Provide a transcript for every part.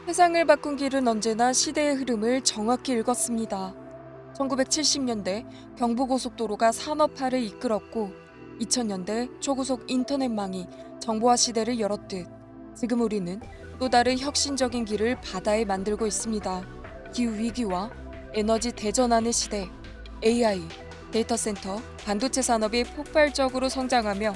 세상을 바꾼 길은 언제나 시대의 흐름을 정확히 읽었습니다. 1970년대 경부고속도로가 산업화를 이끌었고 2000년대 초고속 인터넷망이 정보화 시대를 열었듯 지금 우리는 또 다른 혁신적인 길을 바다에 만들고 있습니다. 기후위기와 에너지 대전환의 시대, AI, 데이터 센터, 반도체 산업이 폭발적으로 성장하며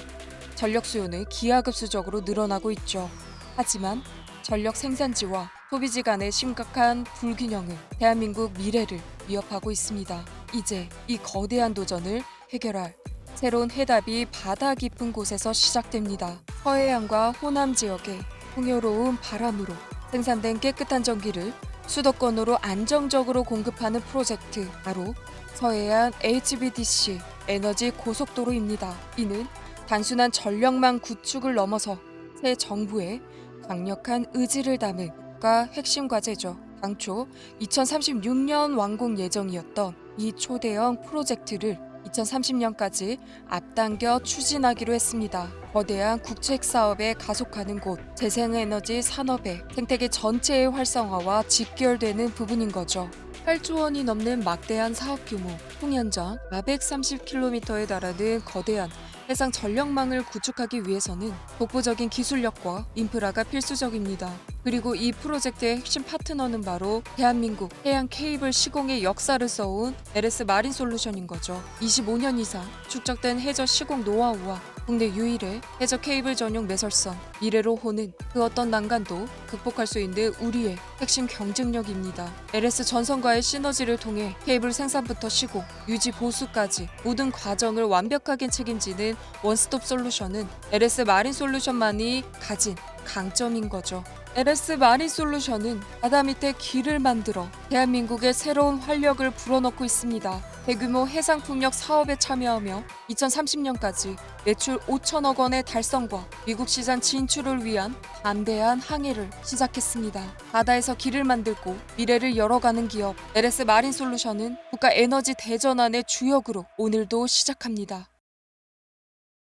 전력 수요는 기하급수적으로 늘어나고 있죠. 하지만 전력 생산지와 소비지 간의 심각한 불균형은 대한민국 미래를 위협하고 있습니다. 이제 이 거대한 도전을 해결할 새로운 해답이 바다 깊은 곳에서 시작됩니다. 서해안과 호남 지역에 풍요로운 바람으로 생산된 깨끗한 전기를 수도권으로 안정적으로 공급하는 프로젝트, 바로 서해안 HVDC 에너지 고속도로입니다. 이는 단순한 전력망 구축을 넘어서 새 정부의 강력한 의지를 담은 국가 핵심 과제죠. 당초 2036년 완공 예정이었던 이 초대형 프로젝트를 2030년까지 앞당겨 추진하기로 했습니다. 거대한 국책 사업에 가속하는 곳, 재생에너지 산업의 생태계 전체의 활성화와 직결되는 부분인 거죠. 8조 원이 넘는 막대한 사업 규모, 통연장 430km에 달하는 거대한 해상 전력망을 구축하기 위해서는 독보적인 기술력과 인프라가 필수적입니다. 그리고 이 프로젝트의 핵심 파트너는 바로 대한민국 해양 케이블 시공의 역사를 써온 LS 마린 솔루션인 거죠. 25년 이상 축적된 해저 시공 노하우와 국내 유일의 해저 케이블 전용 매설선, 미래로 호는 그 어떤 난간도 극복할 수 있는 우리의 핵심 경쟁력입니다. LS 전선과의 시너지를 통해 케이블 생산부터 시공, 유지 보수까지 모든 과정을 완벽하게 책임지는 원스톱 솔루션은 LS 마린 솔루션만이 가진 강점인 거죠. LS 마린 솔루션은 바다 밑에 길을 만들어 대한민국의 새로운 활력을 불어넣고 있습니다. 대규모 해상풍력 사업에 참여하며 2030년까지 매출 5천억 원의 달성과 미국 시장 진출을 위한 담대한 항해를 시작했습니다. 바다에서 길을 만들고 미래를 열어가는 기업 LS 마린 솔루션은 국가 에너지 대전환의 주역으로 오늘도 시작합니다.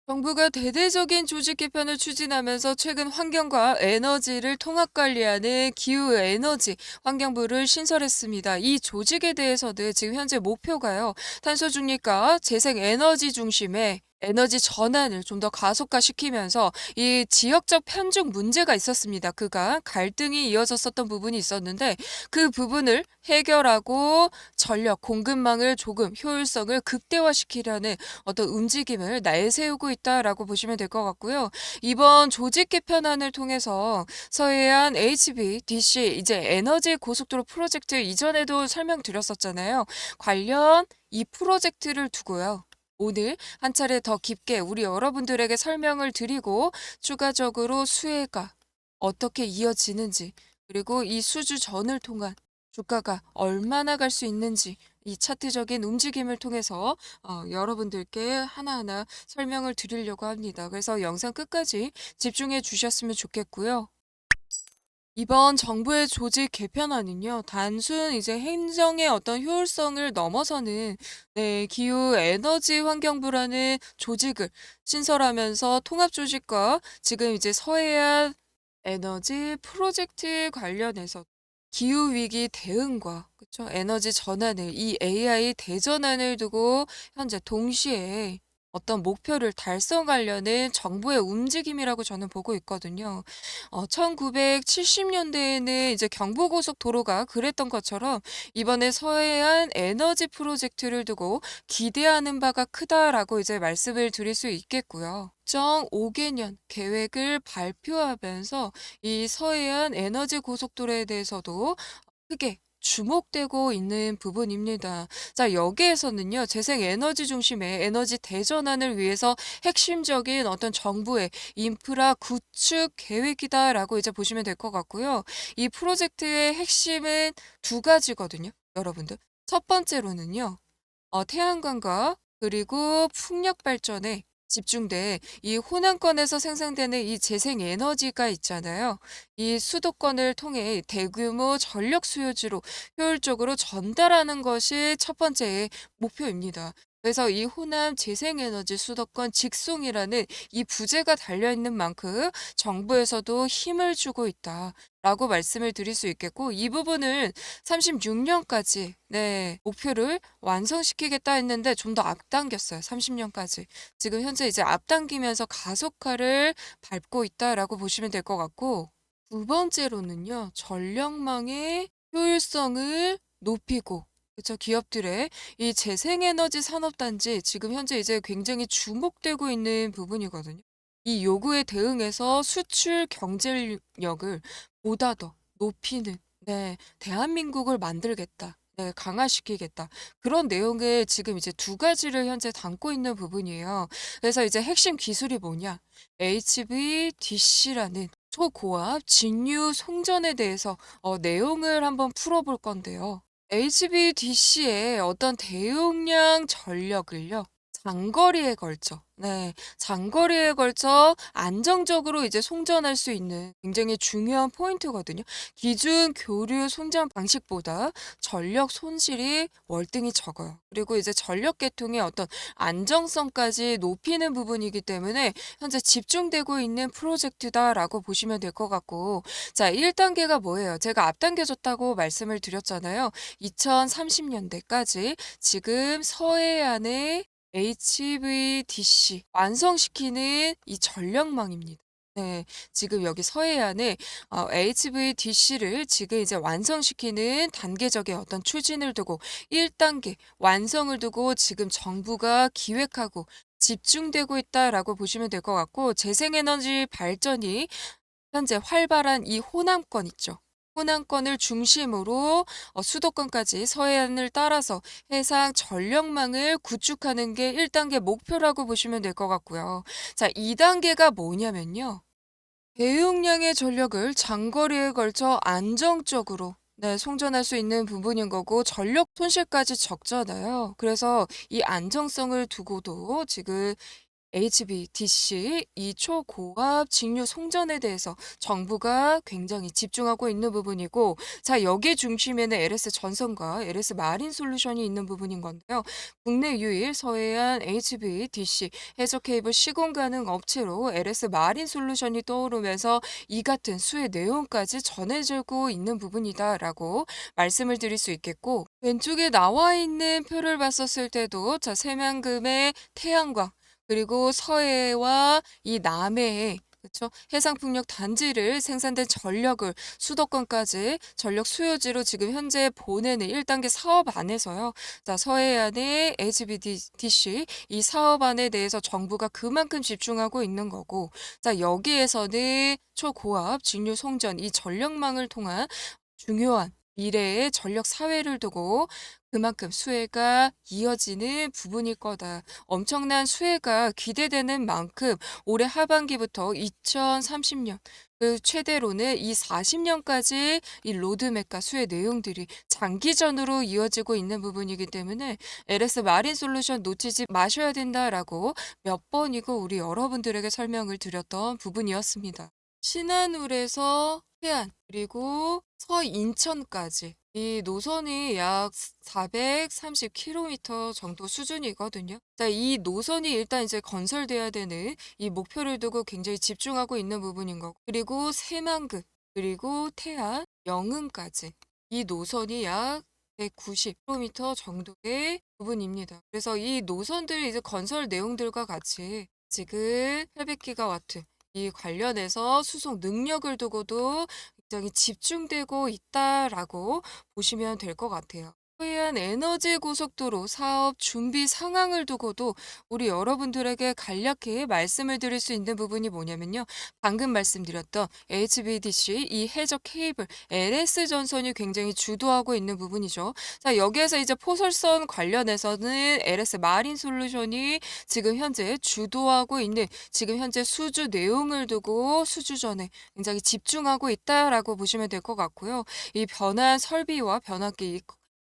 정부가 대대적인 조직 개편을 추진하면서 최근 환경과 에너지를 통합 관리하는 기후 에너지 환경부를 신설했습니다. 이 조직에 대해서도 지금 현재 목표가요. 탄소 중립과 재생 에너지 중심의 에너지 전환을 좀 더 가속화시키면서 이 지역적 편중 문제가 있었습니다. 그간 갈등이 이어졌었던 부분이 있었는데 그 부분을 해결하고 전력 공급망을 조금 효율성을 극대화시키려는 어떤 움직임을 내세우고 있다라고 보시면 될 것 같고요. 이번 조직 개편안을 통해서 서해안 HVDC 이제 에너지 고속도로 프로젝트 이전에도 설명드렸었잖아요. 관련 이 프로젝트를 두고요. 오늘 한 차례 더 깊게 우리 여러분들에게 설명을 드리고 추가적으로 수혜가 어떻게 이어지는지 그리고 이 수주 전을 통한 주가가 얼마나 갈 수 있는지 이 차트적인 움직임을 통해서 여러분들께 하나하나 설명을 드리려고 합니다. 그래서 영상 끝까지 집중해 주셨으면 좋겠고요. 이번 정부의 조직 개편안은요, 단순 이제 행정의 어떤 효율성을 넘어서는 기후 에너지 환경부라는 조직을 신설하면서 통합 조직과 지금 이제 서해안 에너지 프로젝트 관련해서 기후 위기 대응과 그쵸? 에너지 전환을 이 AI 대전환을 두고 현재 동시에 어떤 목표를 달성하려는 정부의 움직임이라고 저는 보고 있거든요. 1970년대에는 이제 경부고속도로가 그랬던 것처럼 이번에 서해안 에너지 프로젝트를 두고 기대하는 바가 크다라고 이제 말씀을 드릴 수 있겠고요. 5개년 계획을 발표하면서 이 서해안 에너지 고속도로에 대해서도 크게 주목되고 있는 부분입니다. 자, 여기에서는요, 재생 에너지 중심의 에너지 대전환을 위해서 핵심적인 어떤 정부의 인프라 구축 계획이다라고 이제 보시면 될 것 같고요. 이 프로젝트의 핵심은 두 가지거든요, 여러분들. 첫 번째로는요, 태양광과 그리고 풍력 발전에 집중돼 이 호남권에서 생산되는 이 재생 에너지가 있잖아요. 이 수도권을 통해 대규모 전력 수요지로 효율적으로 전달하는 것이 첫 번째의 목표입니다. 그래서 이 호남 재생에너지 수도권 직송이라는 이 부제가 달려있는 만큼 정부에서도 힘을 주고 있다라고 말씀을 드릴 수 있겠고, 이 부분을 36년까지 목표를 완성시키겠다 했는데 좀 더 앞당겼어요. 30년까지. 지금 현재 이제 앞당기면서 가속화를 밟고 있다라고 보시면 될 것 같고, 두 번째로는요, 전력망의 효율성을 높이고, 그쵸, 기업들의 이 재생에너지 산업단지 지금 현재 이제 굉장히 주목되고 있는 부분이거든요. 이 요구에 대응해서 수출 경쟁력을 보다 더 높이는, 대한민국을 만들겠다. 강화시키겠다. 그런 내용을 지금 이제 두 가지를 현재 담고 있는 부분이에요. 그래서 이제 핵심 기술이 뭐냐? HVDC라는 초고압 직류 송전에 대해서 내용을 한번 풀어볼 건데요. HVDC의 어떤 대용량 전력을요, 장거리에 걸쳐 안정적으로 이제 송전할 수 있는 굉장히 중요한 포인트거든요. 기존 교류 송전 방식보다 전력 손실이 월등히 적어요. 그리고 이제 전력 계통의 어떤 안정성까지 높이는 부분이기 때문에 현재 집중되고 있는 프로젝트다라고 보시면 될 것 같고, 자, 1단계가 뭐예요? 제가 앞당겨졌다고 말씀을 드렸잖아요. 2030년대까지 지금 서해안의 HVDC 완성시키는 이 전력망입니다. 지금 여기 서해안에 HVDC를 지금 이제 완성시키는 단계적인 어떤 추진을 두고 1단계 완성을 두고 지금 정부가 기획하고 집중되고 있다라고 보시면 될 것 같고, 재생에너지 발전이 현재 활발한 이 호남권 있죠. 호남권을 중심으로 수도권까지 서해안을 따라서 해상 전력망을 구축하는 게 1단계 목표라고 보시면 될 것 같고요. 자, 2단계가 뭐냐면요. 대용량의 전력을 장거리에 걸쳐 안정적으로 송전할 수 있는 부분인 거고, 전력 손실까지 적잖아요. 그래서 이 안정성을 두고도 지금 HVDC 이 초고압 직류 송전에 대해서 정부가 굉장히 집중하고 있는 부분이고, 자, 여기 중심에는 LS 전선과 LS 마린 솔루션이 있는 부분인 건데요. 국내 유일 서해안 HVDC 해저 케이블 시공 가능 업체로 LS 마린 솔루션이 떠오르면서 이 같은 수의 내용까지 전해지고 있는 부분이다라고 말씀을 드릴 수 있겠고, 왼쪽에 나와 있는 표를 봤었을 때도 자, 새만금의 태양광 그리고 서해와 이 남해에, 그쵸, 해상풍력 단지를 생산된 전력을 수도권까지 전력 수요지로 지금 현재 보내는 1단계 사업 안에서요. 자, 서해안의 HVDC 이 사업 안에 대해서 정부가 그만큼 집중하고 있는 거고, 자, 여기에서는 초고압 직류 송전 이 전력망을 통한 중요한 미래의 전력 사회를 두고 그만큼 수혜가 이어지는 부분일 거다. 엄청난 수혜가 기대되는 만큼 올해 하반기부터 2030년 그 최대로는 이 40년까지 이 로드맵과 수혜 내용들이 장기전으로 이어지고 있는 부분이기 때문에 LS 마린 솔루션 놓치지 마셔야 된다라고 몇 번이고 우리 여러분들에게 설명을 드렸던 부분이었습니다. 신안울에서 해안 그리고 서인천까지 이 노선이 약 430km 정도 수준이거든요. 자, 이 노선이 일단 이제 건설돼야 되는 이 목표를 두고 굉장히 집중하고 있는 부분인 거고, 그리고 새만금 그리고 태안 영흥까지 이 노선이 약 190km 정도의 부분입니다. 그래서 이 노선들이 이제 건설 내용들과 같이 지금 800기가와트 이 관련해서 수송 능력을 두고도 굉장히 집중되고 있다라고 보시면 될 것 같아요. 서해안 에너지 고속도로 사업 준비 상황을 두고도 우리 여러분들에게 간략히 말씀을 드릴 수 있는 부분이 뭐냐면요. 방금 말씀드렸던 HVDC 이 해저 케이블 LS 전선이 굉장히 주도하고 있는 부분이죠. 자, 여기에서 이제 포설선 관련해서는 LS 마린 솔루션이 지금 현재 주도하고 있는 지금 현재 수주 내용을 두고 수주전에 굉장히 집중하고 있다라고 보시면 될 것 같고요. 이 변환 설비와 변환기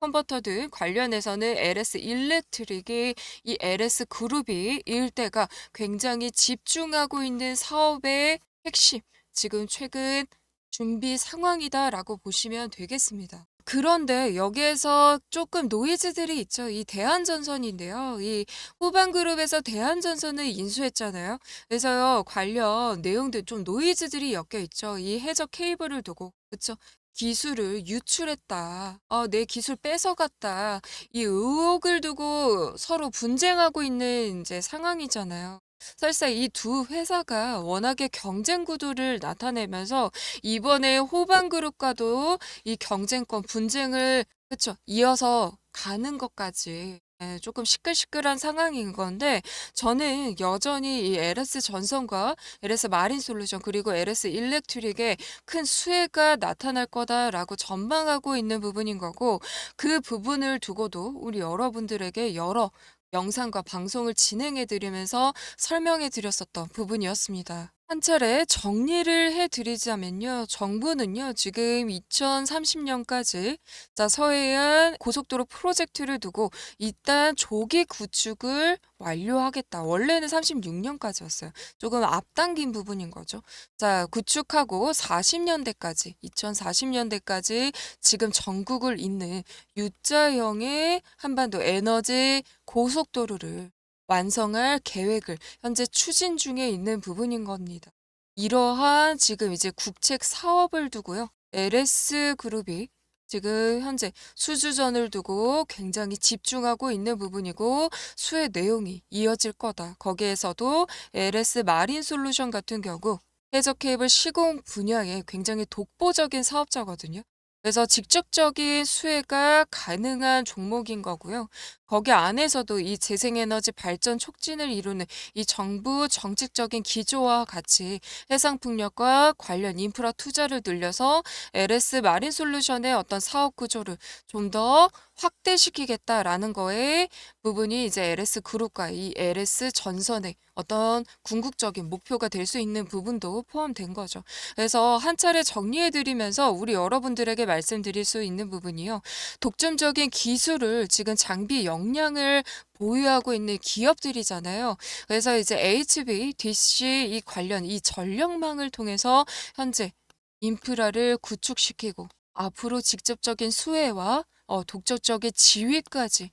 컨버터 등 관련해서는 LS 일렉트릭이 이 LS 그룹이 일대가 굉장히 집중하고 있는 사업의 핵심, 지금 최근 준비 상황이다라고 보시면 되겠습니다. 그런데 여기에서 조금 노이즈들이 있죠. 이 대한전선인데요. 이 호반그룹에서 대한전선을 인수했잖아요. 그래서요, 관련 내용들 좀 노이즈들이 엮여 있죠. 이 해적 케이블을 두고. 그쵸? 기술을 유출했다. 내 기술 뺏어갔다. 이 의혹을 두고 서로 분쟁하고 있는 이제 상황이잖아요. 설사 이 두 회사가 워낙에 경쟁 구도를 나타내면서 이번에 호반그룹과도 이 경쟁권 분쟁을 그쵸. 이어서 가는 것까지 조금 시끌시끌한 상황인 건데 저는 여전히 이 LS 전선과 LS 마린 솔루션 그리고 LS 일렉트릭에 큰 수혜가 나타날 거다라고 전망하고 있는 부분인 거고 그 부분을 두고도 우리 여러분들에게 여러 영상과 방송을 진행해 드리면서 설명해 드렸었던 부분이었습니다. 한 차례 정리를 해 드리자면요. 정부는요, 지금 2030년까지 자, 서해안 고속도로 프로젝트를 두고 일단 조기 구축을 완료하겠다. 원래는 36년까지였어요. 조금 앞당긴 부분인 거죠. 자, 구축하고 40년대까지, 2040년대까지 지금 전국을 잇는 U자형의 한반도 에너지 고속도로를 완성할 계획을 현재 추진 중에 있는 부분인 겁니다. 이러한 지금 이제 국책 사업을 두고요. LS 그룹이 지금 현재 수주전을 두고 굉장히 집중하고 있는 부분이고 수혜 내용이 이어질 거다. 거기에서도 LS 마린 솔루션 같은 경우 해저 케이블 시공 분야에 굉장히 독보적인 사업자거든요. 그래서 직접적인 수혜가 가능한 종목인 거고요. 거기 안에서도 이 재생에너지 발전 촉진을 이루는 이 정부 정책적인 기조와 같이 해상풍력과 관련 인프라 투자를 늘려서 LS 마린 솔루션의 어떤 사업 구조를 좀 더 확대시키겠다라는 거에 부분이 이제 LS 그룹과 이 LS 전선의 어떤 궁극적인 목표가 될 수 있는 부분도 포함된 거죠. 그래서 한 차례 정리해 드리면서 우리 여러분들에게 말씀드릴 수 있는 부분이요. 독점적인 기술을 지금 장비 역량을 보유하고 있는 기업들이잖아요. 그래서 이제 HB, DC 이 관련 이 전력망을 통해서 현재 인프라를 구축시키고 앞으로 직접적인 수혜와 독점적인 지위까지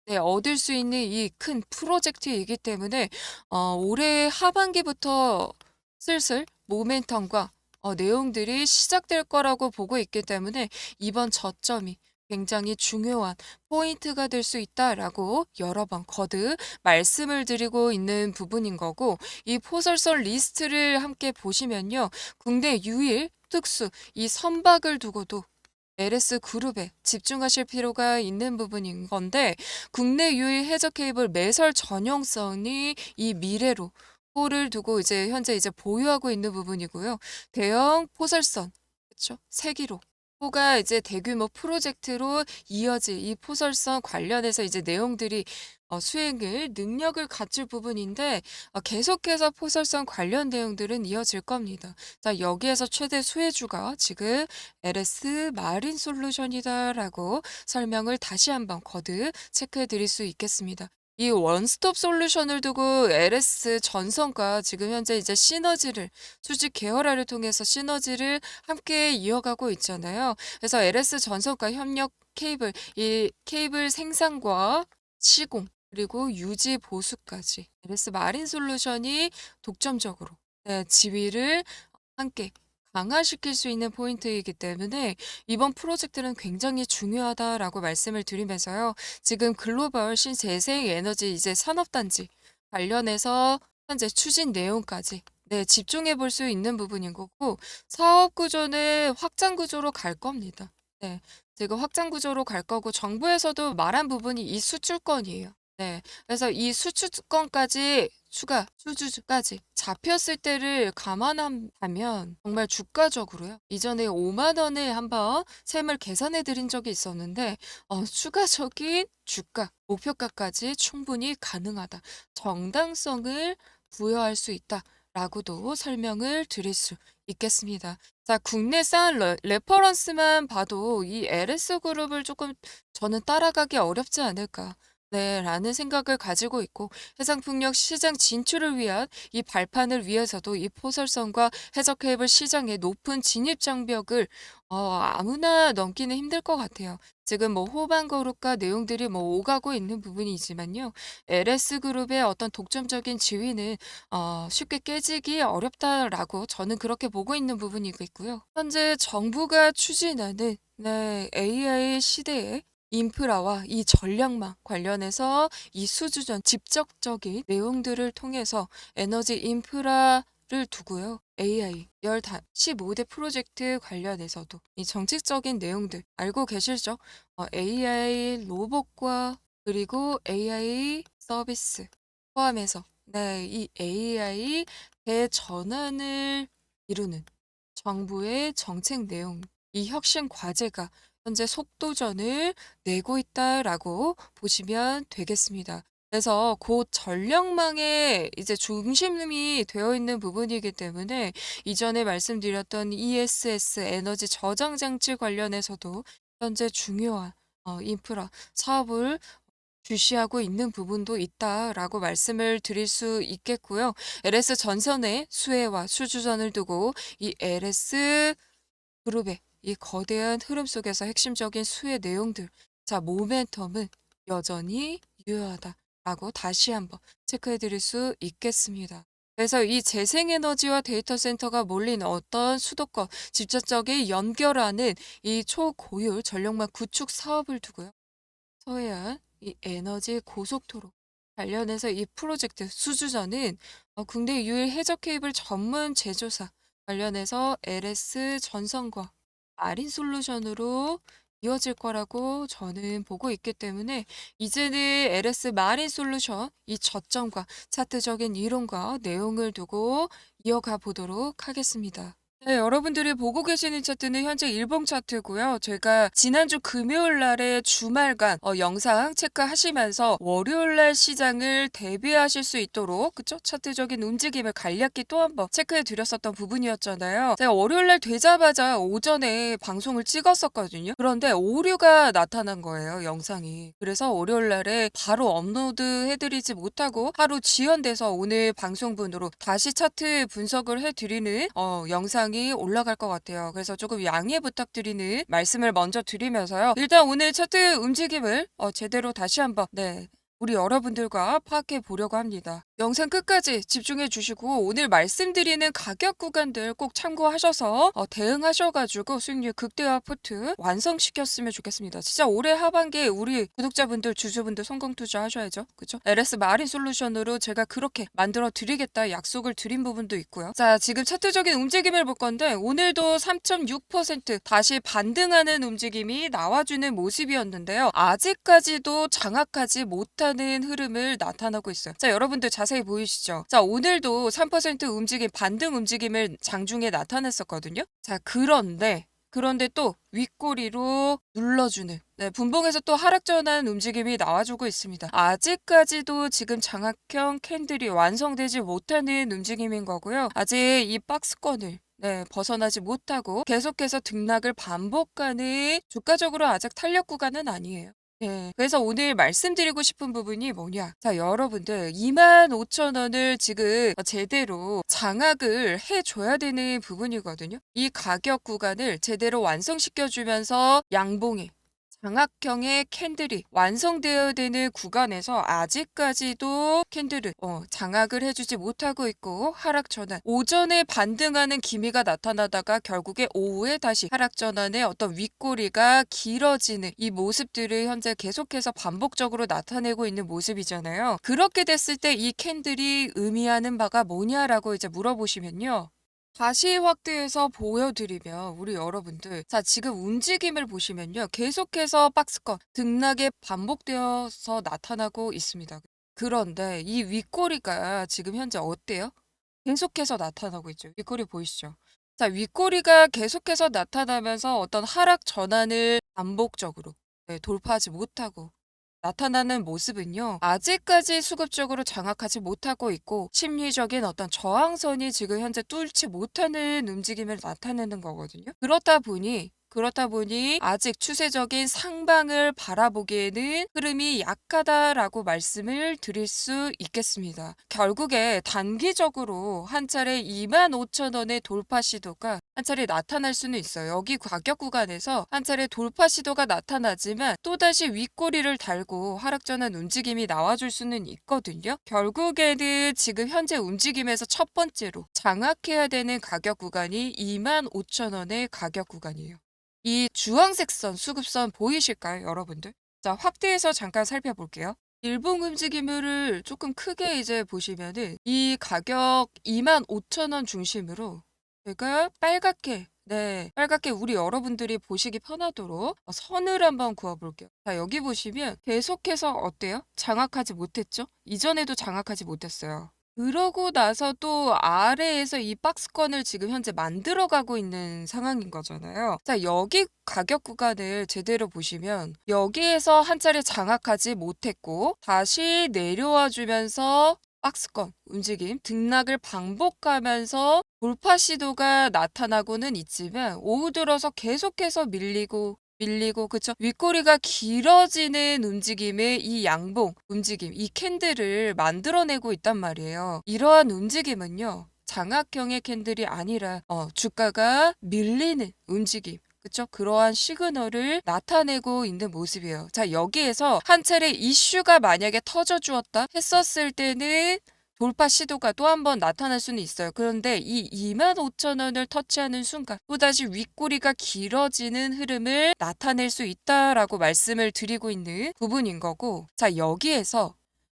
얻을 수 있는 이 큰 프로젝트이기 때문에 올해 하반기부터 슬슬 모멘텀과 내용들이 시작될 거라고 보고 있기 때문에 이번 저점이 굉장히 중요한 포인트가 될 수 있다라고 여러 번 거듭 말씀을 드리고 있는 부분인 거고 이 포설선 리스트를 함께 보시면요. 국내 유일 특수 이 선박을 두고도 LS 그룹에 집중하실 필요가 있는 부분인 건데 국내 유일 해저 케이블 매설 전용선이 이 미래로 호를 두고 이제 현재 이제 보유하고 있는 부분이고요. 대형 포설선 그렇죠? 세기로 호가 이제 대규모 프로젝트로 이어질 이 포설선 관련해서 이제 내용들이 수행을 능력을 갖출 부분인데 계속해서 포설선 관련 내용들은 이어질 겁니다. 자, 여기에서 최대 수혜주가 지금 LS 마린 솔루션이다라고 설명을 다시 한번 거듭 체크해 드릴 수 있겠습니다. 이 원스톱 솔루션을 두고 LS 전선과 지금 현재 이제 시너지를 수직 계열화를 통해서 시너지를 함께 이어가고 있잖아요. 그래서 LS 전선과 협력 케이블, 이 케이블 생산과 시공 그리고 유지 보수까지 LS 마린 솔루션이 독점적으로 지위를 함께 강화시킬 수 있는 포인트이기 때문에 이번 프로젝트는 굉장히 중요하다라고 말씀을 드리면서요. 지금 글로벌 신재생 에너지 이제 산업단지 관련해서 현재 추진 내용까지 집중해 볼 수 있는 부분인 거고 사업 구조는 확장 구조로 갈 겁니다. 네, 지금 확장 구조로 갈 거고 정부에서도 말한 부분이 이 수출권이에요. 네, 그래서 이 수출권까지 추가 수주까지 잡혔을 때를 감안한다면 정말 주가적으로요. 이전에 5만 원에 한번 셈을 계산해 드린 적이 있었는데 추가적인 주가 목표가까지 충분히 가능하다. 정당성을 부여할 수 있다라고도 설명을 드릴 수 있겠습니다. 자, 국내산 레퍼런스만 봐도 이 LS 그룹을 조금 저는 따라가기 어렵지 않을까. 네, 라는 생각을 가지고 있고 해상풍력 시장 진출을 위한 이 발판을 위해서도 이 포설선과 해저 케이블 시장의 높은 진입 장벽을 아무나 넘기는 힘들 것 같아요. 지금 뭐 호반 그룹과 내용들이 뭐 오가고 있는 부분이지만요. LS 그룹의 어떤 독점적인 지위는 쉽게 깨지기 어렵다라고 저는 그렇게 보고 있는 부분이겠고요. 현재 정부가 추진하는 네, AI 시대에 인프라와 이 전략망 관련해서 이 수주전 직접적인 내용들을 통해서 에너지 인프라를 두고요. AI 15대 프로젝트 관련해서도 이 정책적인 내용들 알고 계시죠? AI 로봇과 그리고 AI 서비스 포함해서 네, 이 AI 대전환을 이루는 정부의 정책 내용, 이 혁신 과제가 현재 속도전을 내고 있다라고 보시면 되겠습니다. 그래서 곧 전력망의 이제 중심이 되어 있는 부분이기 때문에 이전에 말씀드렸던 ESS 에너지 저장 장치 관련해서도 현재 중요한 인프라 사업을 주시하고 있는 부분도 있다라고 말씀을 드릴 수 있겠고요. LS 전선의 수혜와 수주전을 두고 이 LS 그룹의 이 거대한 흐름 속에서 핵심적인 수혜 내용들, 자, 모멘텀은 여전히 유효하다라고 다시 한번 체크해 드릴 수 있겠습니다. 그래서 이 재생에너지와 데이터 센터가 몰린 어떤 수도권 직접적인 연결하는 이 초고율 전력망 구축 사업을 두고요. 서해안 이 에너지 고속도로 관련해서 이 프로젝트 수주전은 국내 유일 해저 케이블 전문 제조사 관련해서 LS 전선과 마린 솔루션으로 이어질 거라고 저는 보고 있기 때문에 이제는 LS 마린 솔루션 이 저점과 차트적인 이론과 내용을 두고 이어가 보도록 하겠습니다. 네, 여러분들이 보고 계시는 차트는 현재 일봉 차트고요. 제가 지난주 금요일 날에 주말간 영상 체크하시면서 월요일 날 시장을 대비하실 수 있도록 그쵸? 차트적인 움직임을 간략히 또 한번 체크해 드렸었던 부분이었잖아요. 제가 월요일 날 되자마자 오전에 방송을 찍었었거든요. 그런데 오류가 나타난 거예요, 영상이. 그래서 월요일 날에 바로 업로드 해드리지 못하고 하루 지연돼서 오늘 방송분으로 다시 차트 분석을 해드리는 영상이 올라갈 것 같아요. 그래서 조금 양해 부탁드리는 말씀을 먼저 드리면서요. 일단 오늘 차트 움직임을 제대로 다시 한번 우리 여러분들과 파악해 보려고 합니다. 영상 끝까지 집중해 주시고 오늘 말씀드리는 가격 구간들 꼭 참고하셔서 대응하셔가지고 수익률 극대화 포트 완성시켰으면 좋겠습니다. 진짜 올해 하반기에 우리 구독자분들, 주주분들 성공 투자하셔야죠. 그쵸? LS 마린 솔루션으로 제가 그렇게 만들어 드리겠다 약속을 드린 부분도 있고요. 자, 지금 차트적인 움직임을 볼 건데 오늘도 3.6% 다시 반등하는 움직임이 나와주는 모습이었는데요. 아직까지도 장악하지 못하는 흐름을 나타나고 있어요. 자, 여러분들 자세히 보이시죠? 자, 오늘도 3% 움직임, 반등 움직임을 장중에 나타냈었거든요. 자, 그런데 또 윗꼬리로 눌러주는 분봉에서 또 하락전환 움직임이 나와주고 있습니다. 아직까지도 지금 장악형 캔들이 완성되지 못하는 움직임인 거고요. 아직 이 박스권을 벗어나지 못하고 계속해서 등락을 반복하는 주가적으로 아직 탄력 구간은 아니에요. 네. 그래서 오늘 말씀드리고 싶은 부분이 뭐냐. 자, 여러분들 25,000원을 지금 제대로 장악을 해줘야 되는 부분이거든요. 이 가격 구간을 제대로 완성시켜주면서 양봉이 장악형의 캔들이 완성되어야 되는 구간에서 아직까지도 캔들을 장악을 해주지 못하고 있고 하락 전환 오전에 반등하는 기미가 나타나다가 결국에 오후에 다시 하락 전환의 어떤 윗꼬리가 길어지는 이 모습들을 현재 계속해서 반복적으로 나타내고 있는 모습이잖아요. 그렇게 됐을 때 이 캔들이 의미하는 바가 뭐냐라고 이제 물어보시면요. 다시 확대해서 보여드리면 우리 여러분들 자 지금 움직임을 보시면요 계속해서 박스권 등락에 반복되어서 나타나고 있습니다. 그런데 이 윗꼬리가 지금 현재 어때요? 계속해서 나타나고 있죠. 윗꼬리 보이시죠? 자 윗꼬리가 계속해서 나타나면서 어떤 하락 전환을 반복적으로 돌파하지 못하고 나타나는 모습은요. 아직까지 수급적으로 장악하지 못하고 있고 심리적인 어떤 저항선이 지금 현재 뚫지 못하는 움직임을 나타내는 거거든요. 그렇다 보니 그렇다 보니 아직 추세적인 상방을 바라보기에는 흐름이 약하다라고 말씀을 드릴 수 있겠습니다. 결국에 단기적으로 한 차례 25,000원의 돌파 시도가 한 차례 나타날 수는 있어요. 여기 가격 구간에서 한 차례 돌파 시도가 나타나지만 또다시 윗꼬리를 달고 하락전환 움직임이 나와줄 수는 있거든요. 결국에는 지금 현재 움직임에서 첫 번째로 장악해야 되는 가격 구간이 25,000원의 가격 구간이에요. 이 주황색 선, 수급선 보이실까요, 여러분들? 자, 확대해서 잠깐 살펴볼게요. 일봉 움직임을 조금 크게 이제 보시면은 이 가격 25,000원 중심으로 제가 빨갛게, 네, 빨갛게 우리 여러분들이 보시기 편하도록 선을 한번 그어볼게요. 자, 여기 보시면 계속해서 어때요? 장악하지 못했죠? 이전에도 장악하지 못했어요. 그러고 나서 또 아래에서 이 박스권을 지금 현재 만들어가고 있는 상황인 거잖아요. 자, 여기 가격 구간을 제대로 보시면 여기에서 한 차례 장악하지 못했고 다시 내려와 주면서 박스권 움직임, 등락을 반복하면서 돌파 시도가 나타나고는 있지만 오후 들어서 계속해서 밀리고 그쵸? 윗꼬리가 길어지는 움직임의 이 양봉 움직임, 이 캔들을 만들어내고 있단 말이에요. 이러한 움직임은요. 장악형의 캔들이 아니라 주가가 밀리는 움직임. 그쵸? 그러한 시그널을 나타내고 있는 모습이에요. 자, 여기에서 한 차례 이슈가 만약에 터져 주었다 했었을 때는 돌파 시도가 또 한 번 나타날 수는 있어요. 그런데 이 25,000원을 터치하는 순간 또다시 윗꼬리가 길어지는 흐름을 나타낼 수 있다라고 말씀을 드리고 있는 부분인 거고, 자, 여기에서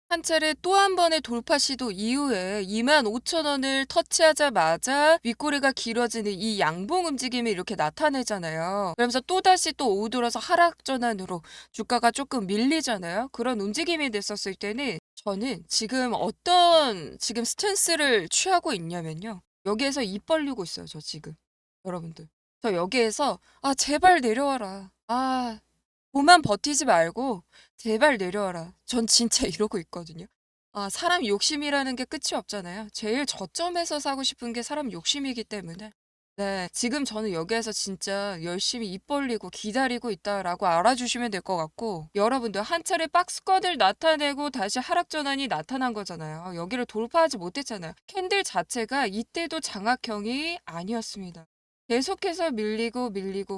한 차례 또 한 번의 돌파 시도 이후에 25,000원을 터치하자마자 윗꼬리가 길어지는 이 양봉 움직임이 이렇게 나타내잖아요. 그러면서 또다시 또 오후 들어서 하락 전환으로 주가가 조금 밀리잖아요. 그런 움직임이 됐었을 때는 저는 지금 어떤 지금 스탠스를 취하고 있냐면요. 여기에서 입 벌리고 있어요, 저 지금. 여러분들. 저 여기에서 제발 내려와라. 고만 버티지 말고 제발 내려와라. 전 진짜 이러고 있거든요. 사람 욕심이라는 게 끝이 없잖아요. 제일 저점에서 사고 싶은 게 사람 욕심이기 때문에. 네, 지금 저는 여기에서 진짜 열심히 입 벌리고 기다리고 있다라고 알아주시면 될 것 같고, 여러분들 한 차례 박스권을 나타내고 다시 하락 전환이 나타난 거잖아요. 여기를 돌파하지 못했잖아요. 캔들 자체가 이때도 장악형이 아니었습니다. 계속해서 밀리고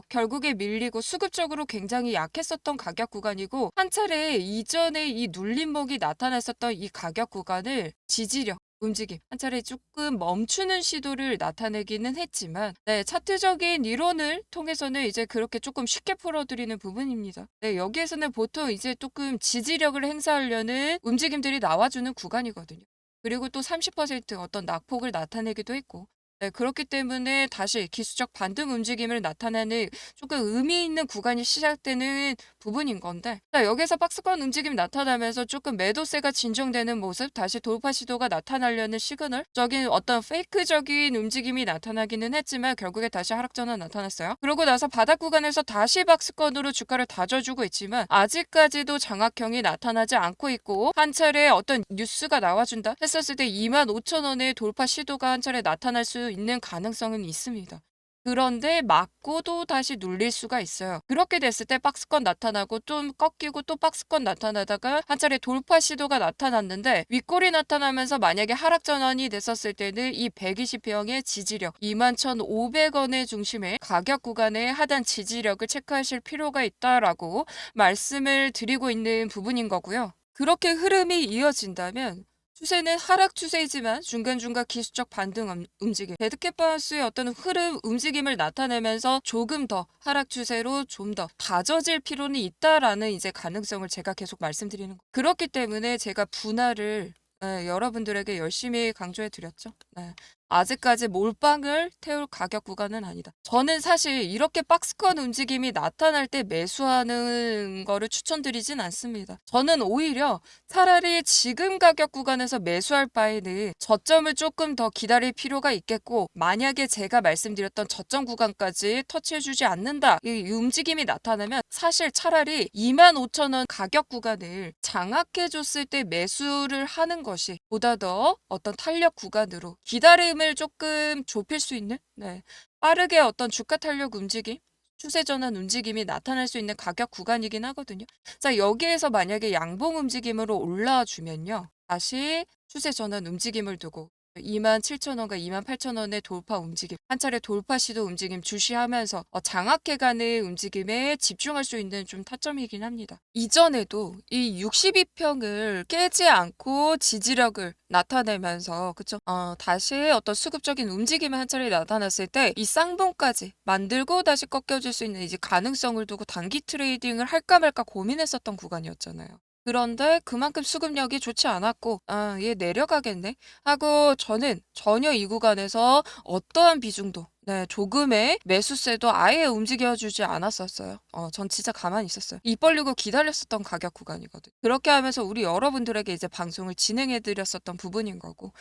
결국에 밀리고 수급적으로 굉장히 약했었던 가격 구간이고, 한 차례 이전에 이 눌림목이 나타났었던 이 가격 구간을 지지력 움직임 한 차례 조금 멈추는 시도를 나타내기는 했지만, 네, 차트적인 이론을 통해서는 이제 그렇게 조금 쉽게 풀어드리는 부분입니다. 네, 여기에서는 보통 이제 조금 지지력을 행사하려는 움직임들이 나와주는 구간이거든요. 그리고 또 30% 어떤 낙폭을 나타내기도 했고, 네, 그렇기 때문에 다시 기술적 반등 움직임을 나타내는 조금 의미 있는 구간이 시작되는 부분인 건데, 자, 여기서 박스권 움직임이 나타나면서 조금 매도세가 진정되는 모습, 다시 돌파 시도가 나타나려는 시그널적인 어떤 페이크적인 움직임이 나타나기는 했지만 결국에 다시 하락전환 나타났어요. 그러고 나서 바닥 구간에서 다시 박스권으로 주가를 다져주고 있지만 아직까지도 장악형이 나타나지 않고 있고, 한 차례 어떤 뉴스가 나와준다 했었을 때 25,000원의 돌파 시도가 한 차례 나타날 수 있는 가능성은 있습니다. 그런데 맞고도 다시 눌릴 수가 있어요. 그렇게 됐을 때 박스권 나타나고 좀 꺾이고 또 박스권 나타나다가 한 차례 돌파 시도가 나타났는데, 윗골이 나타나면서 만약에 하락 전환이 됐었을 때는 이 120평의 지지력 21,500원의 중심의 가격 구간의 하단 지지력을 체크하실 필요가 있다라고 말씀을 드리고 있는 부분인 거고요. 그렇게 흐름이 이어진다면 추세는 하락 추세이지만 중간중간 기술적 반등 움직임, 데드캣 바운스의 어떤 흐름 움직임을 나타내면서 조금 더 하락 추세로 좀 더 다져질 필요는 있다라는 이제 가능성을 제가 계속 말씀드리는 거. 그렇기 때문에 제가 분할을 여러분들에게 열심히 강조해 드렸죠. 네. 아직까지 몰빵을 태울 가격 구간은 아니다. 저는 사실 이렇게 박스권 움직임이 나타날 때 매수하는 거를 추천드리진 않습니다. 저는 오히려 차라리 지금 가격 구간에서 매수할 바에는 저점을 조금 더 기다릴 필요가 있겠고, 만약에 제가 말씀드렸던 저점 구간까지 터치해주지 않는다, 이 움직임이 나타나면 사실 차라리 25,000원 가격 구간을 장악해줬을 때 매수를 하는 것이 보다 더 어떤 탄력 구간으로 기다림을 조금 좁힐 수 있는, 네, 빠르게 어떤 주가 탄력 움직임, 추세 전환 움직임이 나타날 수 있는 가격 구간이긴 하거든요. 자, 여기에서 만약에 양봉 움직임으로 올라주면요. 다시 추세 전환 움직임을 두고 27,000원과 28,000원의 돌파 움직임, 한 차례 돌파 시도 움직임 주시하면서 장악해가는 움직임에 집중할 수 있는 좀 타점이긴 합니다. 이전에도 이 62평을 깨지 않고 지지력을 나타내면서 그쵸? 다시 어떤 수급적인 움직임이 한 차례 나타났을 때 이 쌍봉까지 만들고 다시 꺾여질 수 있는 이제 가능성을 두고 단기 트레이딩을 할까 말까 고민했었던 구간이었잖아요. 그런데 그만큼 수급력이 좋지 않았고, 얘 내려가겠네 하고 저는 전혀 이 구간에서 어떠한 비중도 네, 조금의 매수세도 아예 움직여주지 않았었어요. 전 진짜 가만히 있었어요. 입 벌리고 기다렸었던 가격 구간이거든. 그렇게 하면서 우리 여러분들에게 이제 방송을 진행해드렸었던 부분인 거고,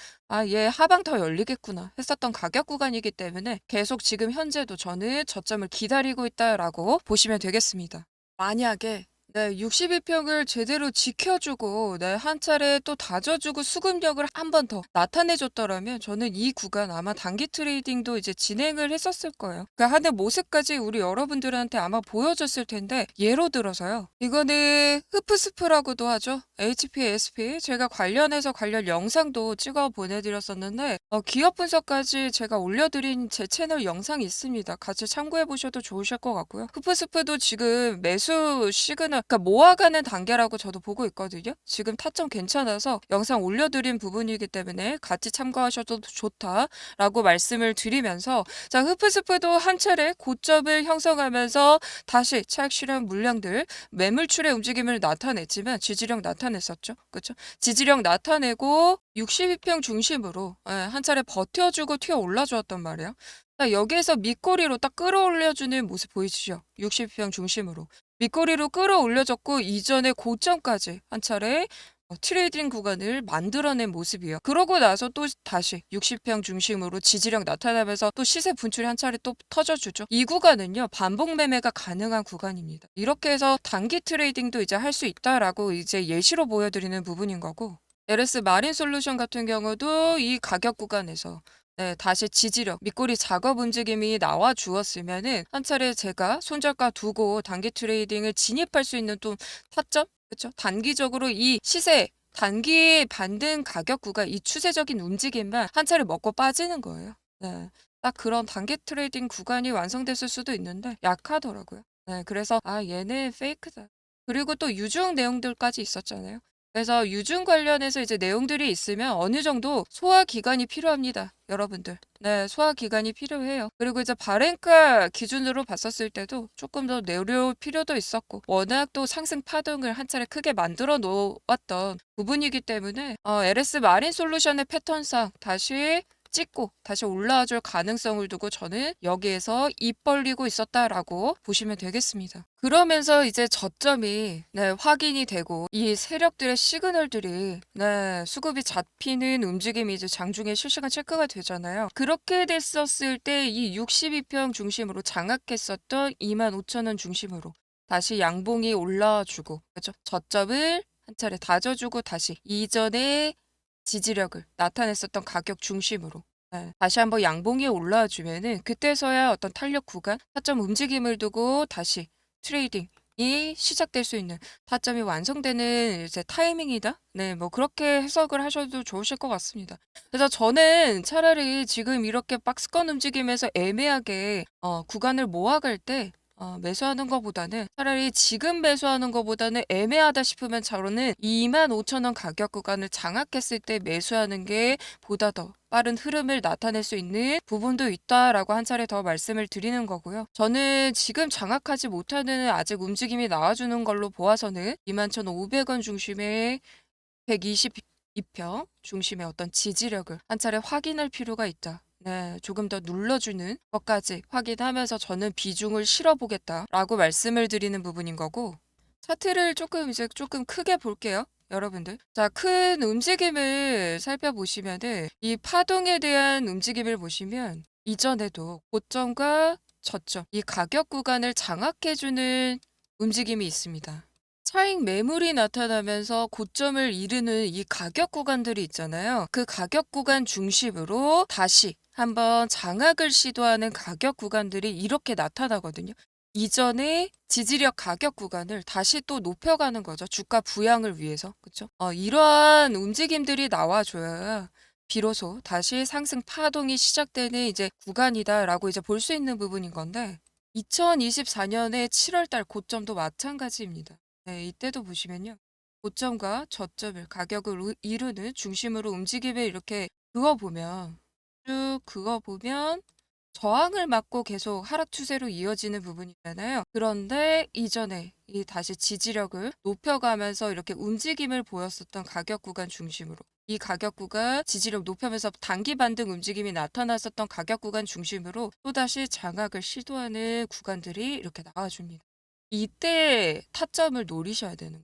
얘 하방 더 열리겠구나 했었던 가격 구간이기 때문에 계속 지금 현재도 저는 저점을 기다리고 있다라고 보시면 되겠습니다. 만약에 네, 62평을 제대로 지켜주고 한 차례 또 다져주고 수급력을 한 번 더 나타내줬더라면 저는 이 구간 아마 단기 트레이딩도 이제 진행을 했었을 거예요. 그 하는 모습까지 우리 여러분들한테 아마 보여줬을 텐데 예로 들어서요. 이거는 흐프스프라고도 하죠. HPSP 제가 관련 영상도 찍어 보내드렸었는데 기업 분석까지 제가 올려드린 제 채널 영상이 있습니다. 같이 참고해 보셔도 좋으실 것 같고요. 흐프스프도 지금 매수 시그널 그러니까 모아가는 단계라고 저도 보고 있거든요. 지금 타점 괜찮아서 영상 올려드린 부분이기 때문에 같이 참고하셔도 좋다라고 말씀을 드리면서 자 흐프스프도 한 차례 고점을 형성하면서 다시 차익 실현 물량들 매물출의 움직임을 나타냈지만 지지력 나타냈었죠. 그렇죠? 지지력 나타내고 62평 중심으로 한 차례 버텨주고 튀어 올라주었단 말이에요. 자, 여기에서 밑꼬리로 딱 끌어올려주는 모습 보이시죠? 60평 중심으로. 밑거리로 끌어올려졌고 이전의 고점까지 한 차례 트레이딩 구간을 만들어낸 모습이에요. 그러고 나서 또 다시 60평 중심으로 지지력 나타나면서 또 시세 분출이 한 차례 또 터져주죠. 이 구간은요 반복 매매가 가능한 구간입니다. 이렇게 해서 단기 트레이딩도 이제 할 수 있다라고 이제 예시로 보여드리는 부분인 거고 LS 마린 솔루션 같은 경우도 이 가격 구간에서 네, 다시 지지력, 밑꼬리 작업 움직임이 나와 주었으면은 한 차례 제가 손절가 두고 단기 트레이딩을 진입할 수 있는 또 타점? 그렇죠? 단기적으로 이 시세 단기 반등 가격 구간 이 추세적인 움직임만 한 차례 먹고 빠지는 거예요. 네. 딱 그런 단기 트레이딩 구간이 완성됐을 수도 있는데 약하더라고요. 네, 그래서 얘네 페이크다. 그리고 또 유중 내용들까지 있었잖아요. 그래서 유중 관련해서 이제 내용들이 있으면 어느 정도 소화 기간이 필요합니다. 여러분들. 네, 소화 기간이 필요해요. 그리고 이제 발행가 기준으로 봤었을 때도 조금 더 내려올 필요도 있었고 워낙 또 상승 파동을 한 차례 크게 만들어 놓았던 부분이기 때문에 LS 마린 솔루션의 패턴상 다시 찍고 다시 올라와 줄 가능성을 두고 저는 여기에서 입 벌리고 있었다라고 보시면 되겠습니다. 그러면서 이제 저점이 확인이 되고 이 세력들의 시그널들이 수급이 잡히는 움직임이 이제 장중에 실시간 체크가 되잖아요. 그렇게 됐었을 때 이 62평 중심으로 장악했었던 25,000원 중심으로 다시 양봉이 올라주고 그렇죠? 저점을 한 차례 다져주고 다시 이전에 지지력을 나타냈었던 가격 중심으로 다시 한번 양봉이 올라와주면은 그때서야 어떤 탄력 구간, 타점 움직임을 두고 다시 트레이딩이 시작될 수 있는 타점이 완성되는 이제 타이밍이다. 네, 뭐 그렇게 해석을 하셔도 좋으실 것 같습니다. 그래서 저는 차라리 지금 이렇게 박스권 움직임에서 애매하게 구간을 모아갈 때 매수하는 것보다는 차라리 지금 매수하는 것보다는 애매하다 싶으면 저는 25,000원 가격 구간을 장악했을 때 매수하는 게 보다 더 빠른 흐름을 나타낼 수 있는 부분도 있다라고 한 차례 더 말씀을 드리는 거고요. 저는 지금 장악하지 못하는 아직 움직임이 나와주는 걸로 보아서는 21,500원 중심의 122평 중심의 어떤 지지력을 한 차례 확인할 필요가 있다. 네, 조금 더 눌러주는 것까지 확인하면서 저는 비중을 실어보겠다라고 말씀을 드리는 부분인 거고 차트를 조금 크게 볼게요. 여러분들. 자, 큰 움직임을 살펴보시면은 이 파동에 대한 움직임을 보시면 이전에도 고점과 저점, 이 가격 구간을 장악해주는 움직임이 있습니다. 차익 매물이 나타나면서 고점을 이루는 이 가격 구간들이 있잖아요. 그 가격 구간 중심으로 다시 한번 장악을 시도하는 가격 구간들이 이렇게 나타나거든요. 이전의 지지력 가격 구간을 다시 또 높여가는 거죠. 주가 부양을 위해서. 그쵸? 이러한 움직임들이 나와줘야 비로소 다시 상승 파동이 시작되는 이제 구간이다라고 이제 볼 수 있는 부분인 건데 2024년의 7월 달 고점도 마찬가지입니다. 네, 이때도 보시면요. 고점과 저점을 가격을 이루는 중심으로 움직임을 이렇게 그어보면 쭉 그어보면 저항을 맞고 계속 하락 추세로 이어지는 부분이잖아요. 그런데 이전에 이 다시 지지력을 높여가면서 이렇게 움직임을 보였었던 가격 구간 중심으로 이 가격 구간 지지력 높여면서 단기 반등 움직임이 나타났었던 가격 구간 중심으로 또다시 장악을 시도하는 구간들이 이렇게 나와줍니다. 이때 타점을 노리셔야 되는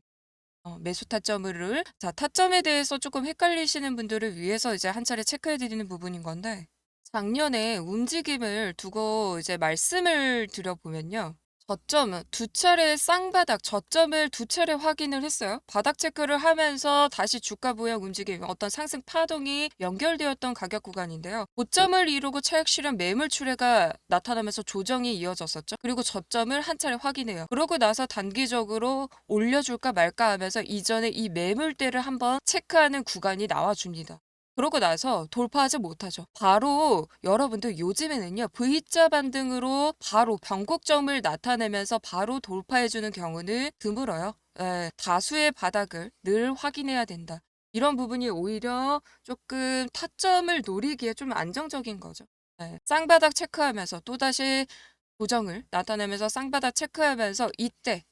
거예요. 매수 타점을 자 타점에 대해서 조금 헷갈리시는 분들을 위해서 이제 한 차례 체크해 드리는 부분인 건데 작년에 움직임을 두고 이제 말씀을 드려보면요. 저점은 두 차례 쌍바닥 저점을 두 차례 확인을 했어요. 바닥 체크를 하면서 다시 주가 부양 움직임, 어떤 상승 파동이 연결되었던 가격 구간인데요. 고점을 이루고 차익 실현 매물 출회가 나타나면서 조정이 이어졌었죠. 그리고 저점을 한 차례 확인해요. 그러고 나서 단기적으로 올려줄까 말까 하면서 이전에 이 매물대를 한번 체크하는 구간이 나와줍니다. 그러고 나서 돌파하지 못하죠. 바로 여러분들 요즘에는요. V자 반등으로 바로 변곡점을 나타내면서 바로 돌파해주는 경우는 드물어요. 예, 다수의 바닥을 늘 확인해야 된다. 이런 부분이 오히려 조금 타점을 노리기에 좀 안정적인 거죠. 예, 쌍바닥 체크하면서 또다시 고정을 나타내면서 쌍바닥 체크하면서 이때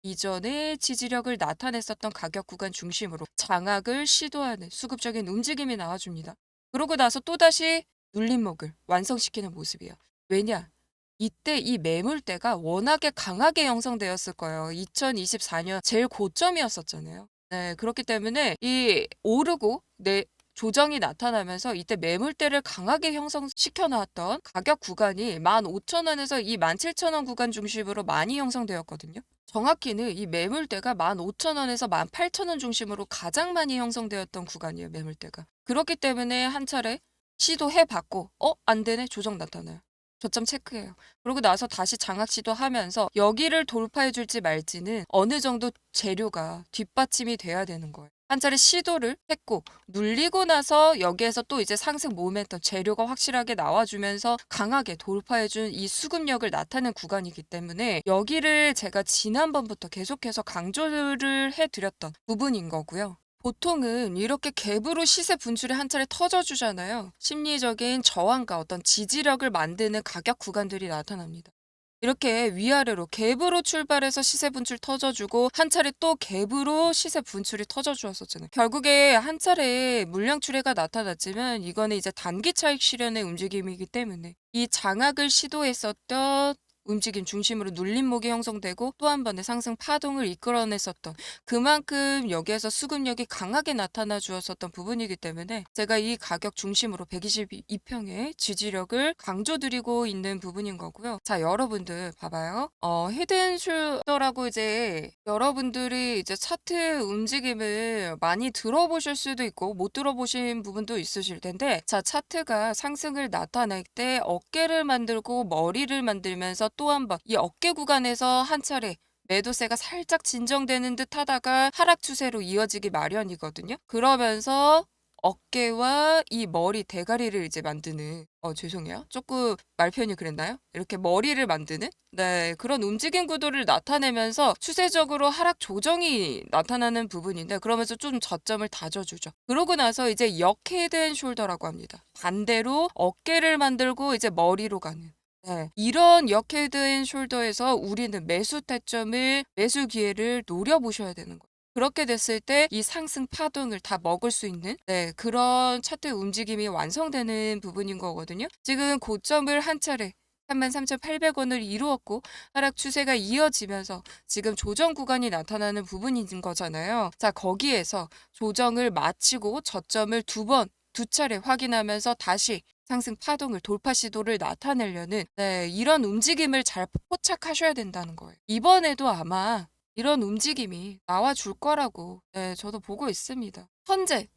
이전에 지지력을 나타냈었던 가격 구간 중심으로 장악을 시도하는 수급적인 움직임이 나와줍니다. 그러고 나서 또다시 눌림목을 완성시키는 모습이에요. 왜냐? 이때 이 매물대가 워낙에 강하게 형성되었을 거예요. 2024년 제일 고점이었었잖아요. 네, 그렇기 때문에 이 오르고 조정이 나타나면서 이때 매물대를 강하게 형성시켜 놨던 가격 구간이 15,000원에서 이 17,000원 구간 중심으로 많이 형성되었거든요. 정확히는 이 매물대가 15,000원에서 18,000원 중심으로 가장 많이 형성되었던 구간이에요, 매물대가. 그렇기 때문에 한 차례 시도해봤고, 안 되네? 조정 나타나요. 저점 체크해요. 그러고 나서 다시 장악 시도하면서 여기를 돌파해줄지 말지는 어느 정도 재료가 뒷받침이 돼야 되는 거예요. 한 차례 시도를 했고 눌리고 나서 여기에서 또 이제 상승 모멘텀 재료가 확실하게 나와주면서 강하게 돌파해준 이 수급력을 나타낸 구간이기 때문에 여기를 제가 지난번부터 계속해서 강조를 해드렸던 부분인 거고요. 보통은 이렇게 갭으로 시세 분출이 한 차례 터져주잖아요. 심리적인 저항과 어떤 지지력을 만드는 가격 구간들이 나타납니다. 이렇게 위아래로 갭으로 출발해서 시세 분출 터져주고 한 차례 또 갭으로 시세 분출이 터져주었었잖아요. 결국에 한 차례 물량 출회가 나타났지만 이거는 이제 단기 차익 실현의 움직임이기 때문에 이 장악을 시도했었던 움직임 중심으로 눌림목이 형성되고 또 한 번의 상승 파동을 이끌어냈었던 그만큼 여기에서 수급력이 강하게 나타나 주었었던 부분이기 때문에 제가 이 가격 중심으로 122평의 지지력을 강조드리고 있는 부분인 거고요. 자, 여러분들 봐봐요. 헤드앤숄더라고 이제 여러분들이 이제 차트 움직임을 많이 들어보실 수도 있고 못 들어보신 부분도 있으실 텐데 자, 차트가 상승을 나타낼 때 어깨를 만들고 머리를 만들면서 또 한 번 이 어깨 구간에서 한 차례 매도세가 살짝 진정되는 듯 하다가 하락 추세로 이어지기 마련이거든요. 그러면서 어깨와 이 머리 대가리를 이제 만드는 죄송해요. 조금 말 표현이 그랬나요? 이렇게 머리를 만드는 네, 그런 움직임 구도를 나타내면서 추세적으로 하락 조정이 나타나는 부분인데 그러면서 좀 저점을 다져주죠. 그러고 나서 이제 역 헤드앤숄더라고 합니다. 반대로 어깨를 만들고 이제 머리로 가는 네, 이런 역 헤드앤숄더에서 우리는 매수 타점을 매수 기회를 노려보셔야 되는 거예요. 그렇게 됐을 때 이 상승 파동을 다 먹을 수 있는 그런 차트 움직임이 완성되는 부분인 거거든요. 지금 고점을 한 차례 33,800원을 이루었고 하락 추세가 이어지면서 지금 조정 구간이 나타나는 부분인 거잖아요. 자, 거기에서 조정을 마치고 저점을 두 차례 확인하면서 다시 상승 파동을 돌파 시도를 나타내려는 이런 움직임을 잘 포착하셔야 된다는 거예요. 이번에도 아마 이런 움직임이 나와줄 거라고 저도 보고 있습니다. 현재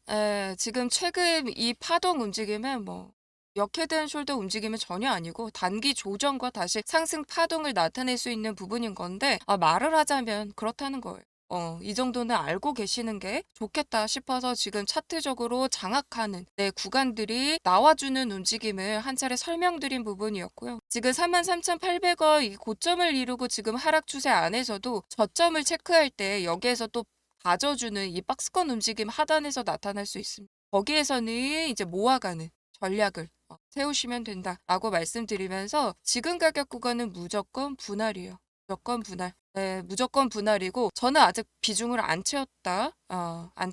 지금 최근 이 파동 움직임은 뭐 역헤드 앤 숄더 움직임은 전혀 아니고 단기 조정과 다시 상승 파동을 나타낼 수 있는 부분인 건데 말을 하자면 그렇다는 거예요. 이 정도는 알고 계시는 게 좋겠다 싶어서 지금 차트적으로 장악하는 구간들이 나와주는 움직임을 한 차례 설명드린 부분이었고요. 지금 33,800원 이 고점을 이루고 지금 하락 추세 안에서도 저점을 체크할 때 여기에서 또 다져주는 이 박스권 움직임 하단에서 나타날 수 있습니다. 거기에서는 이제 모아가는 전략을 세우시면 된다라고 말씀드리면서 지금 가격 구간은 무조건 분할이에요. 무조건 분할. 네, 무조건 분할이고 저는 아직 비중을 안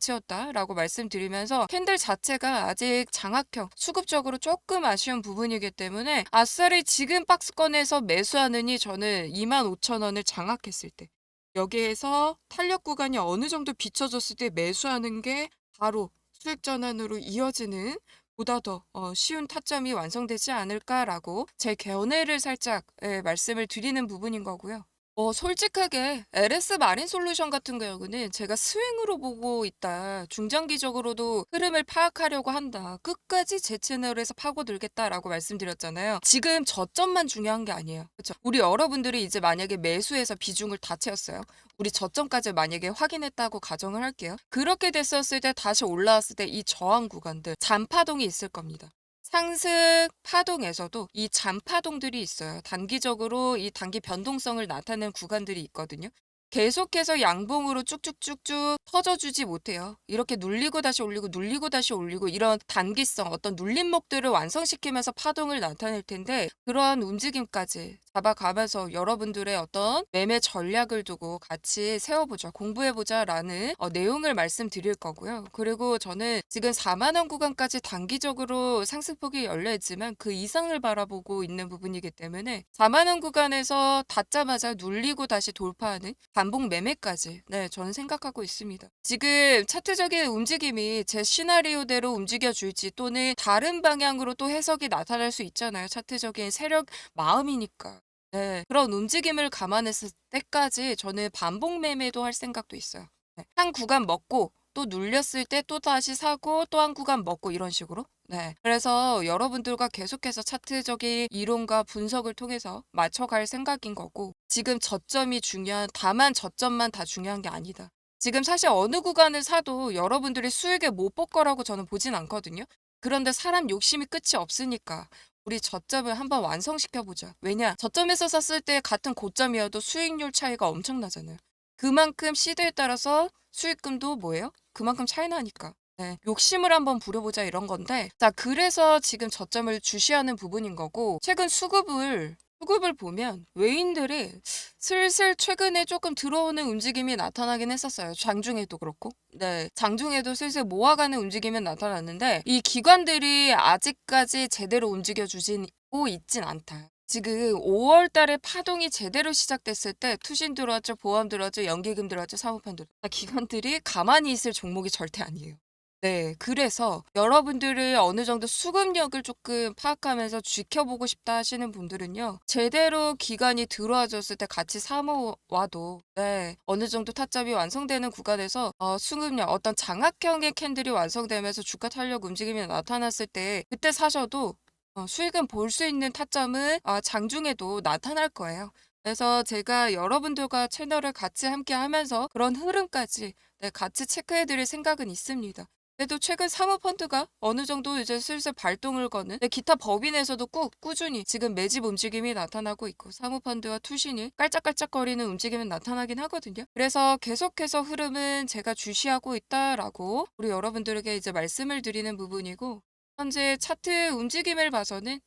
채웠다라고 말씀드리면서 캔들 자체가 아직 장악형, 수급적으로 조금 아쉬운 부분이기 때문에 아싸리 지금 박스권에서 매수하느니 저는 25,000원을 장악했을 때 여기에서 탄력 구간이 어느 정도 비춰졌을 때 매수하는 게 바로 수익 전환으로 이어지는 보다 더 쉬운 타점이 완성되지 않을까라고 제 견해를 살짝 말씀을 드리는 부분인 거고요. 솔직하게 LS 마린 솔루션 같은 경우는 제가 스윙으로 보고 있다. 중장기적으로도 흐름을 파악하려고 한다. 끝까지 제 채널에서 파고들겠다라고 말씀드렸잖아요. 지금 저점만 중요한 게 아니에요. 그렇죠? 우리 여러분들이 이제 만약에 매수해서 비중을 다 채웠어요. 우리 저점까지 만약에 확인했다고 가정을 할게요. 그렇게 됐었을 때 다시 올라왔을 때 이 저항 구간들 잔파동이 있을 겁니다. 상승 파동에서도 이 잔파동들이 있어요. 단기적으로 이 단기 변동성을 나타내는 구간들이 있거든요. 계속해서 양봉으로 쭉쭉쭉쭉 터져주지 못해요. 이렇게 눌리고 다시 올리고 눌리고 다시 올리고 이런 단기성 어떤 눌림목들을 완성시키면서 파동을 나타낼 텐데 그러한 움직임까지 잡아가면서 여러분들의 어떤 매매 전략을 두고 같이 세워보자, 공부해보자라는 내용을 말씀드릴 거고요. 그리고 저는 지금 4만 원 구간까지 단기적으로 상승폭이 열려있지만 그 이상을 바라보고 있는 부분이기 때문에 4만 원 구간에서 닿자마자 눌리고 다시 돌파하는 반복 매매까지 저는 생각하고 있습니다. 지금 차트적인 움직임이 제 시나리오대로 움직여줄지 또는 다른 방향으로 또 해석이 나타날 수 있잖아요. 차트적인 세력 마음이니까. 그런 움직임을 감안했을 때까지 저는 반복 매매도 할 생각도 있어요. 한 구간 먹고 또 눌렸을 때 또 다시 사고 또 한 구간 먹고 이런 식으로. 그래서 여러분들과 계속해서 차트적인 이론과 분석을 통해서 맞춰갈 생각인 거고 지금 저점이 중요한 다만 저점만 다 중요한 게 아니다. 지금 사실 어느 구간을 사도 여러분들이 수익을 못 볼 거라고 저는 보진 않거든요. 그런데 사람 욕심이 끝이 없으니까 우리 저점을 한번 완성시켜보자. 왜냐? 저점에서 샀을 때 같은 고점이어도 수익률 차이가 엄청나잖아요. 그만큼 시대에 따라서 수익금도 뭐예요? 그만큼 차이 나니까. 욕심을 한번 부려보자 이런 건데 자 그래서 지금 저점을 주시하는 부분인 거고 최근 수급을 보면 외인들이 슬슬 최근에 조금 들어오는 움직임이 나타나긴 했었어요. 장중에도 그렇고. 장중에도 슬슬 모아가는 움직임이 나타났는데 이 기관들이 아직까지 제대로 움직여주고 있진 않다. 지금 5월 달에 파동이 제대로 시작됐을 때 투신 들어왔죠, 보험 들어왔죠, 연기금 들어왔죠, 사모펀 들어왔죠. 기관들이 가만히 있을 종목이 절대 아니에요. 그래서 여러분들이 어느 정도 수급력을 조금 파악하면서 지켜보고 싶다 하시는 분들은요. 제대로 기간이 들어와줬을 때 같이 사모와도 어느 정도 타점이 완성되는 구간에서 수급력 어떤 장악형의 캔들이 완성되면서 주가 탄력 움직임이 나타났을 때 그때 사셔도 수익은 볼 수 있는 타점은 장중에도 나타날 거예요. 그래서 제가 여러분들과 채널을 같이 함께 하면서 그런 흐름까지 같이 체크해 드릴 생각은 있습니다. 그래도 최근 사모펀드가 어느 정도 이제 슬슬 발동을 거는 기타 법인에서도 꾸준히 지금 매집 움직임이 나타나고 있고 사모펀드와 투신이 깔짝깔짝거리는 움직임이 나타나긴 하거든요. 그래서 계속해서 흐름은 제가 주시하고 있다라고 우리 여러분들에게 이제 말씀을 드리는 부분이고 현재 차트 움직임을 봐서는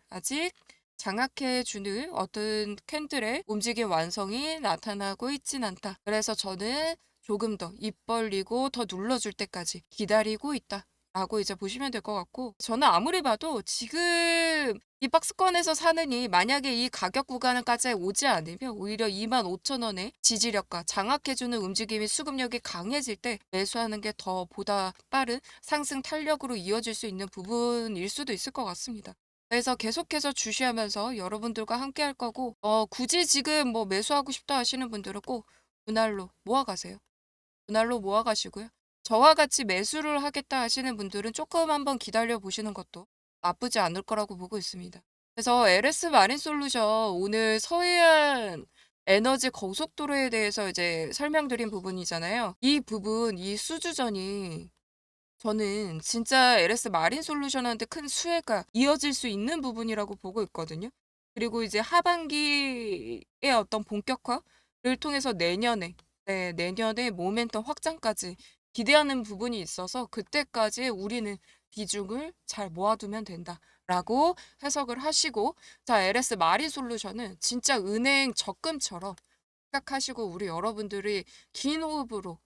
아직 장악해주는 어떤 캔들의 움직임 완성이 나타나고 있진 않다. 그래서 저는 조금 더 입 벌리고 더 눌러줄 때까지 기다리고 있다. 라고 이제 보시면 될 것 같고 저는 아무리 봐도 지금 이 박스권에서 사느니 만약에 이 가격 구간까지 오지 않으면 오히려 25,000원의 지지력과 장악해주는 움직임이 수급력이 강해질 때 매수하는 게 더 보다 빠른 상승 탄력으로 이어질 수 있는 부분일 수도 있을 것 같습니다. 그래서 계속해서 주시하면서 여러분들과 함께 할 거고 굳이 지금 뭐 매수하고 싶다 하시는 분들은 꼭 분할로 모아가세요. 분할로 모아가시고요. 저와 같이 매수를 하겠다 하시는 분들은 조금 한번 기다려 보시는 것도 나쁘지 않을 거라고 보고 있습니다. 그래서 LS 마린 솔루션 오늘 서해안 에너지 고속도로에 대해서 이제 설명드린 부분이잖아요. 이 부분, 이 수주전이 저는 진짜 LS 마린 솔루션한테 큰 수혜가 이어질 수 있는 부분이라고 보고 있거든요. 그리고 이제 하반기의 어떤 본격화를 통해서 내년에 모멘텀 확장까지 기대하는 부분이 있어서 그때까지 우리는 비중을 잘 모아두면 된다라고 해석을 하시고, 자, LS 마린 솔루션은 진짜 은행 적금처럼 생각하시고 우리 여러분들이 긴 호흡으로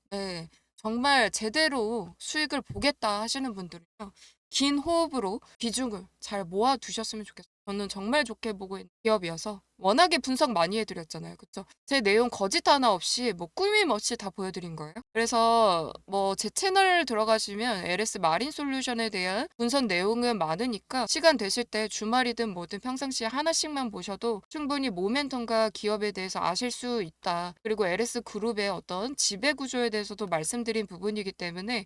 정말 제대로 수익을 보겠다 하시는 분들은요. 긴 호흡으로 비중을 잘 모아 두셨으면 좋겠어요. 저는 정말 좋게 보고 있는 기업이어서 워낙에 분석 많이 해드렸잖아요. 그쵸? 제 내용 거짓 하나 없이 뭐 꾸밈 없이 다 보여드린 거예요. 그래서 뭐 제 채널 들어가시면 LS 마린 솔루션에 대한 분석 내용은 많으니까 시간 되실 때 주말이든 뭐든 평상시에 하나씩만 보셔도 충분히 모멘텀과 기업에 대해서 아실 수 있다. 그리고 LS 그룹의 어떤 지배 구조에 대해서도 말씀드린 부분이기 때문에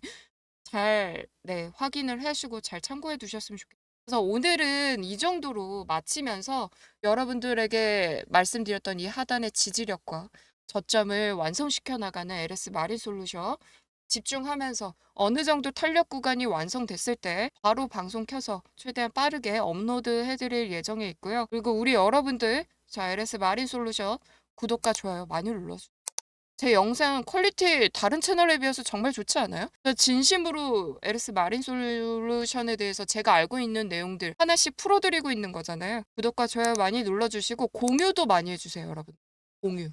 잘 확인을 하시고 잘 참고해 두셨으면 좋겠어요. 그래서 오늘은 이 정도로 마치면서 여러분들에게 말씀드렸던 이 하단의 지지력과 저점을 완성시켜 나가는 LS 마린 솔루션 집중하면서 어느 정도 탄력 구간이 완성됐을 때 바로 방송 켜서 최대한 빠르게 업로드 해드릴 예정에 있고요. 그리고 우리 여러분들, 자, LS 마린 솔루션 구독과 좋아요 많이 눌러주세요. 제 영상 퀄리티 다른 채널에 비해서 정말 좋지 않아요? 진심으로 LS 마린 솔루션에 대해서 제가 알고 있는 내용들 하나씩 풀어드리고 있는 거잖아요. 구독과 좋아요 많이 눌러주시고 공유도 많이 해주세요, 여러분. 공유.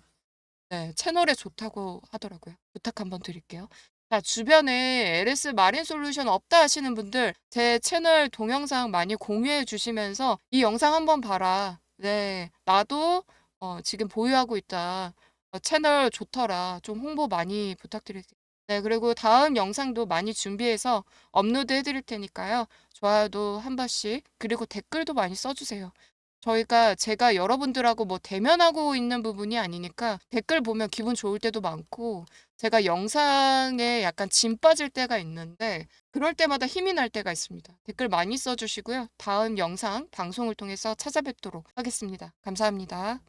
네, 채널에 좋다고 하더라고요. 부탁 한번 드릴게요. 자, 주변에 LS 마린 솔루션 없다 하시는 분들 제 채널 동영상 많이 공유해 주시면서 이 영상 한번 봐라. 네, 나도 지금 보유하고 있다. 채널 좋더라. 좀 홍보 많이 부탁드릴게요. 네, 그리고 다음 영상도 많이 준비해서 업로드 해드릴 테니까요. 좋아요도 한 번씩, 그리고 댓글도 많이 써주세요. 제가 여러분들하고 뭐 대면하고 있는 부분이 아니니까 댓글 보면 기분 좋을 때도 많고, 제가 영상에 약간 진 빠질 때가 있는데, 그럴 때마다 힘이 날 때가 있습니다. 댓글 많이 써주시고요. 다음 영상, 방송을 통해서 찾아뵙도록 하겠습니다. 감사합니다.